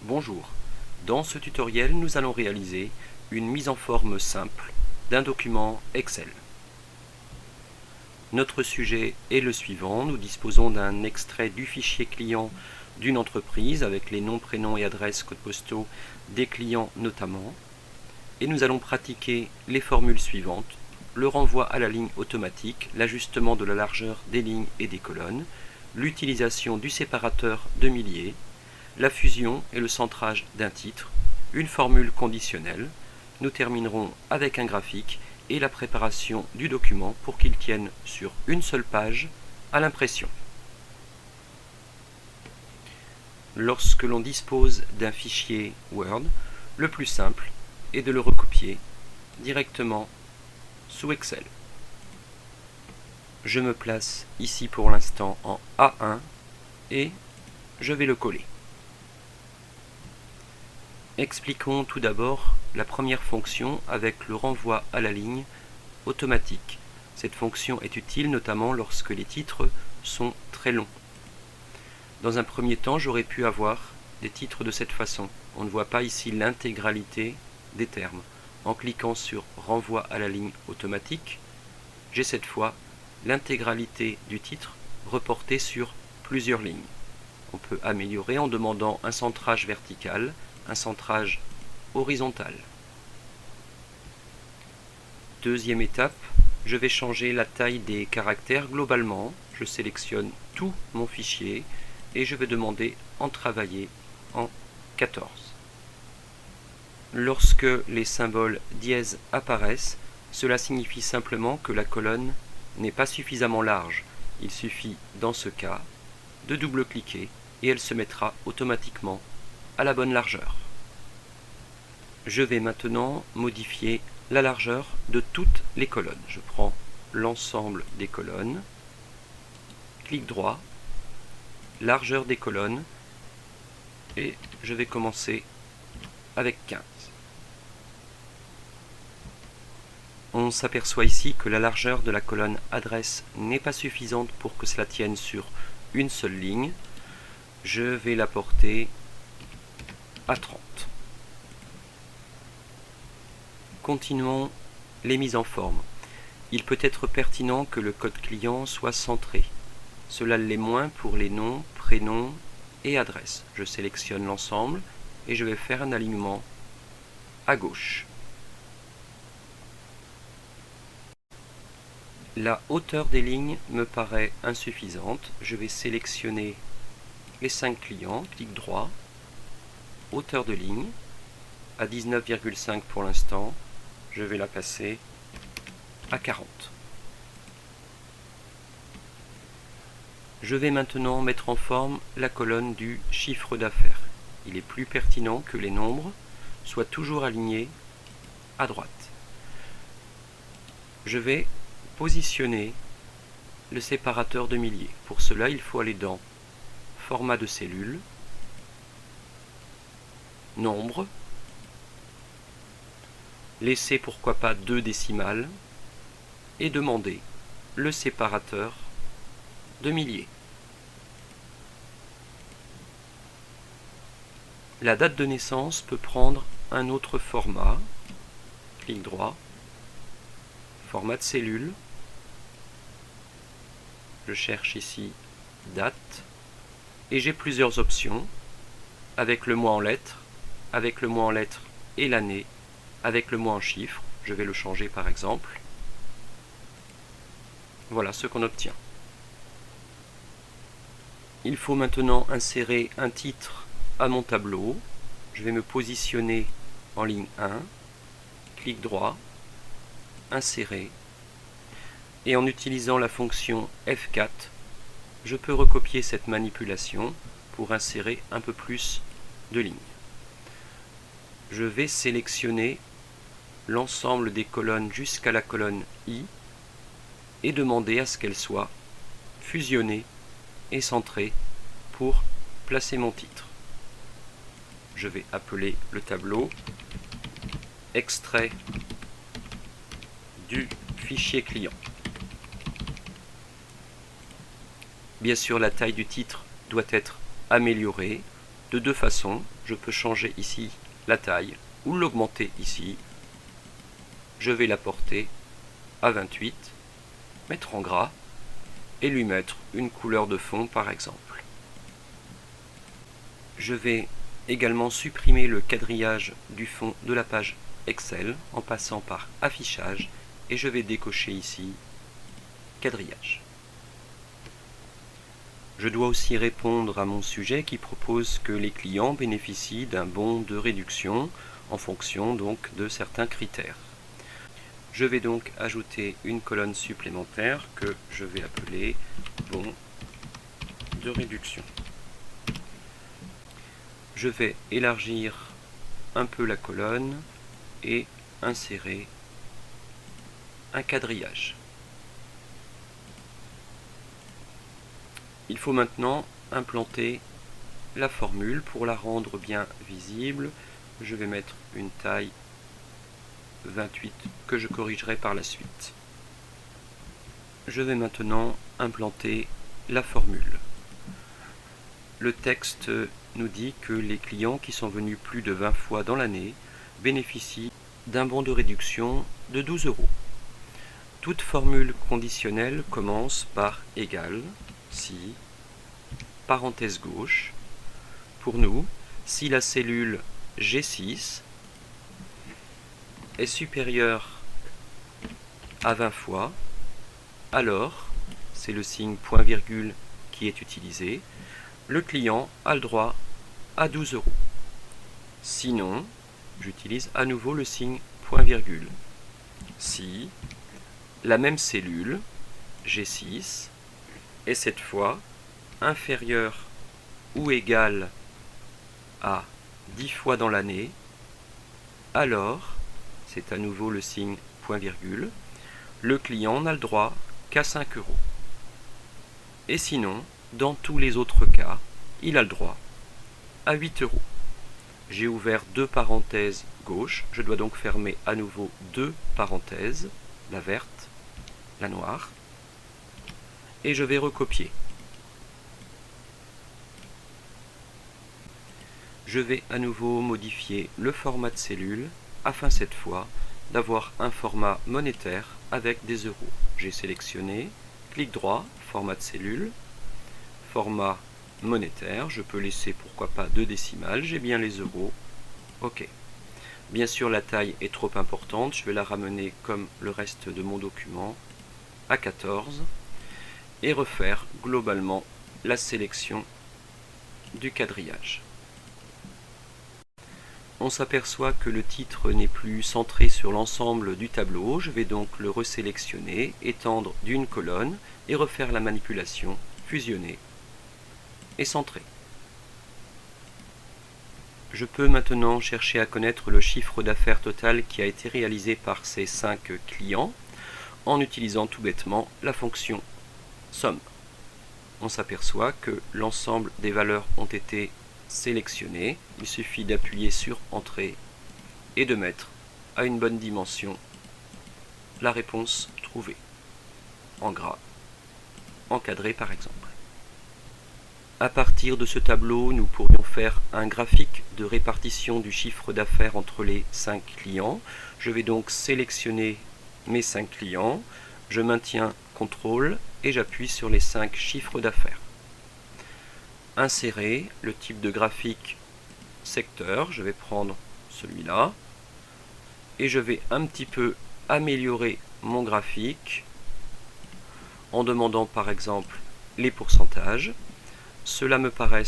Bonjour, dans ce tutoriel nous allons réaliser une mise en forme simple d'un document Excel. Notre sujet est le suivant, nous disposons d'un extrait du fichier client d'une entreprise avec les noms, prénoms et adresses, codes postaux des clients notamment, et nous allons pratiquer les formules suivantes: le renvoi à la ligne automatique, l'ajustement de la largeur des lignes et des colonnes, l'utilisation du séparateur de milliers, la fusion et le centrage d'un titre, une formule conditionnelle. Nous terminerons avec un graphique et la préparation du document pour qu'il tienne sur une seule page à l'impression. Lorsque l'on dispose d'un fichier Word, le plus simple est de le recopier directement sous Excel. Je me place ici pour l'instant en A1 et je vais le coller. Expliquons tout d'abord la première fonction avec le renvoi à la ligne automatique. Cette fonction est utile notamment lorsque les titres sont très longs. Dans un premier temps, j'aurais pu avoir des titres de cette façon. On ne voit pas ici l'intégralité des termes. En cliquant sur renvoi à la ligne automatique, j'ai cette fois l'intégralité du titre reportée sur plusieurs lignes. On peut améliorer en demandant un centrage vertical, un centrage horizontal. Deuxième étape, je vais changer la taille des caractères globalement. Je sélectionne tout mon fichier et je vais demander en travailler en 14. Lorsque les symboles dièse apparaissent, cela signifie simplement que la colonne n'est pas suffisamment large. Il suffit dans ce cas de double-cliquer et elle se mettra automatiquement à la bonne largeur. Je vais maintenant modifier la largeur de toutes les colonnes. Je prends l'ensemble des colonnes, clic droit, largeur des colonnes, et je vais commencer avec 15. On s'aperçoit ici que la largeur de la colonne adresse n'est pas suffisante pour que cela tienne sur une seule ligne. Je vais la porter à 30. Continuons les mises en forme. Il peut être pertinent que le code client soit centré. Cela l'est moins pour les noms, prénoms et adresses. Je sélectionne l'ensemble et je vais faire un alignement à gauche. La hauteur des lignes me paraît insuffisante. Je vais sélectionner les 5 clients, clic droit, hauteur de ligne, à 19,5 pour l'instant. Je vais la passer à 40. Je vais maintenant mettre en forme la colonne du chiffre d'affaires. Il est plus pertinent que les nombres soient toujours alignés à droite. Je vais positionner le séparateur de milliers. Pour cela, il faut aller dans Format de cellule, Nombre, laisser pourquoi pas 2 décimales et demander le séparateur de milliers. La date de naissance peut prendre un autre format. Clic droit, format de cellule. Je cherche ici date et j'ai plusieurs options avec le mois en lettres, avec le mois en lettres et l'année, avec le mois en chiffres. Je vais le changer par exemple. Voilà ce qu'on obtient. Il faut maintenant insérer un titre à mon tableau. Je vais me positionner en ligne 1, clic droit, insérer, et en utilisant la fonction F4, je peux recopier cette manipulation pour insérer un peu plus de lignes. Je vais sélectionner l'ensemble des colonnes jusqu'à la colonne I et demander à ce qu'elle soit fusionnée et centrée pour placer mon titre. Je vais appeler le tableau extrait du fichier client. Bien sûr, la taille du titre doit être améliorée. de deux façons. Je peux changer ici la taille ou l'augmenter ici. Je vais la porter à 28, mettre en gras et lui mettre une couleur de fond par exemple. Je vais également supprimer le quadrillage du fond de la page Excel en passant par affichage et je vais décocher ici quadrillage. Je dois aussi répondre à mon sujet qui propose que les clients bénéficient d'un bon de réduction en fonction donc de certains critères. Je vais donc ajouter une colonne supplémentaire que je vais appeler bon de réduction. Je vais élargir un peu la colonne et insérer un quadrillage. Il faut maintenant implanter la formule pour la rendre bien visible. Je vais mettre une taille 28 que je corrigerai par la suite. Je vais maintenant implanter la formule. Le texte nous dit que les clients qui sont venus plus de 20 fois dans l'année bénéficient d'un bon de réduction de 12 €. Toute formule conditionnelle commence par égal si, parenthèse gauche, pour nous, si la cellule G6 est supérieure à 20 fois, alors, c'est le signe point virgule qui est utilisé, le client a le droit à 12 €. Sinon, j'utilise à nouveau le signe point virgule. Si la même cellule, G6, est cette fois inférieure ou égale à 10 fois dans l'année, alors, c'est à nouveau le signe point virgule, le client n'a le droit qu'à 5 €. Et sinon, dans tous les autres cas, il a le droit à 8 €. J'ai ouvert deux parenthèses gauche, je dois donc fermer à nouveau deux parenthèses, la verte, la noire, et je vais recopier. Je vais à nouveau modifier le format de cellule afin cette fois d'avoir un format monétaire avec des euros. J'ai sélectionné, clic droit, format de cellule, format monétaire, je peux laisser pourquoi pas 2 décimales, j'ai bien les euros, ok. Bien sûr la taille est trop importante, je vais la ramener comme le reste de mon document à 14 et refaire globalement la sélection du quadrillage. On s'aperçoit que le titre n'est plus centré sur l'ensemble du tableau, je vais donc le resélectionner, étendre d'une colonne et refaire la manipulation, fusionner et centrer. Je peux maintenant chercher à connaître le chiffre d'affaires total qui a été réalisé par ces 5 clients en utilisant tout bêtement la fonction somme. On s'aperçoit que l'ensemble des valeurs ont été sélectionnées. Il suffit d'appuyer sur Entrée et de mettre à une bonne dimension la réponse trouvée, en gras, encadré par exemple. À partir de ce tableau, nous pourrions faire un graphique de répartition du chiffre d'affaires entre les 5 clients. Je vais donc sélectionner mes 5 clients, je maintiens CTRL et j'appuie sur les 5 chiffres d'affaires. Insérer le type de graphique secteur, je vais prendre celui-là et je vais un petit peu améliorer mon graphique en demandant par exemple les pourcentages. Cela me paraît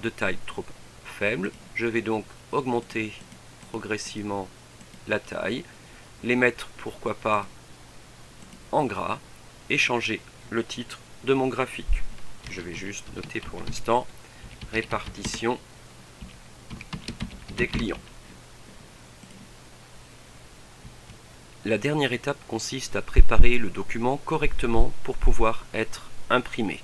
de taille trop faible, je vais donc augmenter progressivement la taille, les mettre pourquoi pas en gras et changer le titre de mon graphique. Je vais juste noter pour l'instant répartition des clients. La dernière étape consiste à préparer le document correctement pour pouvoir être imprimé.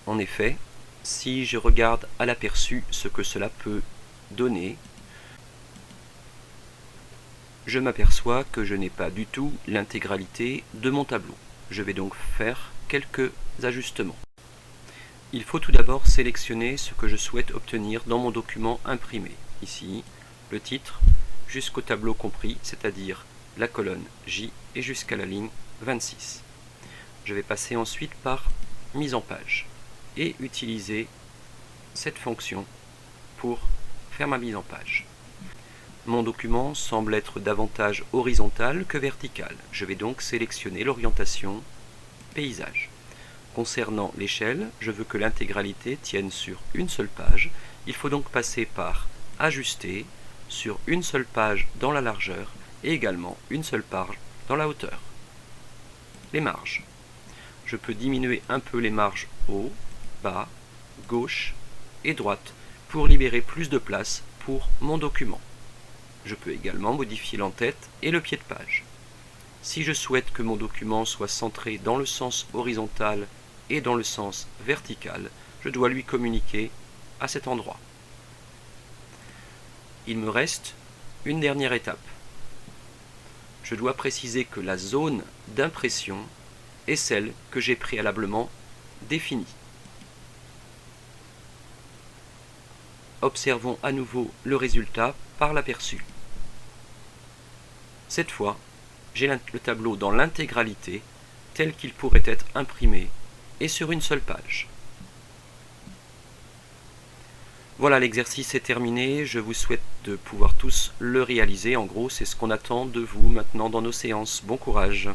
En effet, si je regarde à l'aperçu ce que cela peut donner, je m'aperçois que je n'ai pas du tout l'intégralité de mon tableau. Je vais donc faire quelques ajustements. Il faut tout d'abord sélectionner ce que je souhaite obtenir dans mon document imprimé. Ici, le titre jusqu'au tableau compris, c'est-à-dire la colonne J et jusqu'à la ligne 26. Je vais passer ensuite par mise en page et utiliser cette fonction pour faire ma mise en page. Mon document semble être davantage horizontal que vertical. Je vais donc sélectionner l'orientation paysage. Concernant l'échelle, je veux que l'intégralité tienne sur une seule page. Il faut donc passer par Ajuster sur une seule page dans la largeur et également une seule page dans la hauteur. Les marges. Je peux diminuer un peu les marges haut, bas, gauche et droite pour libérer plus de place pour mon document. Je peux également modifier l'entête et le pied de page. Si je souhaite que mon document soit centré dans le sens horizontal et dans le sens vertical, je dois lui communiquer à cet endroit. Il me reste une dernière étape. Je dois préciser que la zone d'impression est celle que j'ai préalablement définie. Observons à nouveau le résultat par l'aperçu. Cette fois, j'ai le tableau dans l'intégralité tel qu'il pourrait être imprimé et sur une seule page. Voilà, l'exercice est terminé. Je vous souhaite de pouvoir tous le réaliser. En gros, c'est ce qu'on attend de vous maintenant dans nos séances. Bon courage!